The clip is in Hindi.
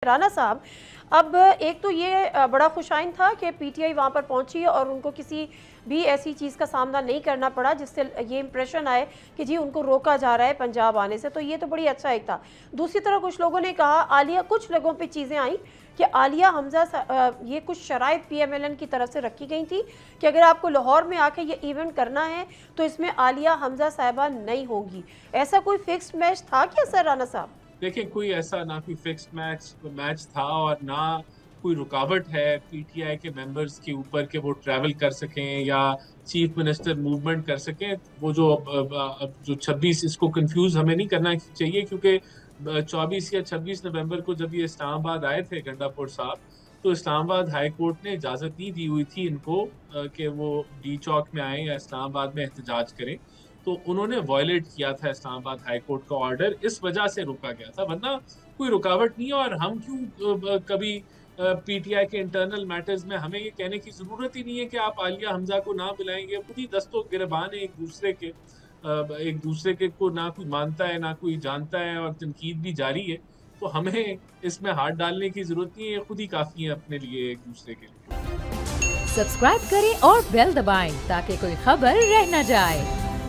राना साहब, अब एक तो ये बड़ा खुशाइन था कि पीटीआई वहाँ पर पहुंची और उनको किसी भी ऐसी चीज़ का सामना नहीं करना पड़ा जिससे ये इंप्रेशन आए कि जी उनको रोका जा रहा है पंजाब आने से, तो ये तो बड़ी अच्छा एक था। दूसरी तरफ कुछ लोगों ने कहा, आलिया, कुछ लोगों पे चीज़ें आई कि आलिया हमजा ये कुछ शराइत पीएमएलएन की तरफ से रखी गई थी कि अगर आपको लाहौर में आके ये इवेंट करना है तो इसमें आलिया हमजा साहिबा नहीं होंगी। ऐसा कोई फिक्स्ड मैच था क्या सर राना साहब? देखिए, कोई ऐसा ना कोई फिक्स्ड मैच था और ना कोई रुकावट है पीटीआई के मेंबर्स के ऊपर कि वो ट्रैवल कर सकें या चीफ मिनिस्टर मूवमेंट कर सकें। वो जो 26, इसको कंफ्यूज हमें नहीं करना चाहिए, क्योंकि 24 या 26 नवंबर को जब ये इस्लामाबाद आए थे गंडापुर साहब, तो इस्लामाबाद हाई कोर्ट ने इजाज़त नहीं दी हुई थी इनको कि वो डी चौक में आए या इस्लामाबाद में एहतजाज करें। तो उन्होंने वायलेट किया था इस्लामाबाद हाई कोर्ट का ऑर्डर, इस वजह से रुका गया था, वरना कोई रुकावट नहीं है। और हम क्यों कभी पीटीआई के इंटरनल मैटर्स में हमें ये कहने की जरूरत ही नहीं है कि आप आलिया हमजा को ना बुलाएंगे। खुद ही दस्तों गिरबान है एक दूसरे के को ना कोई मानता है ना कोई जानता है, और तनकीद भी जारी है। तो हमें इसमें हाथ डालने की जरूरत नहीं है, ये खुद ही काफी है अपने लिए, एक दूसरे के लिए। सब्सक्राइब करें और बेल दबाएं ताकि कोई खबर रह न जाए।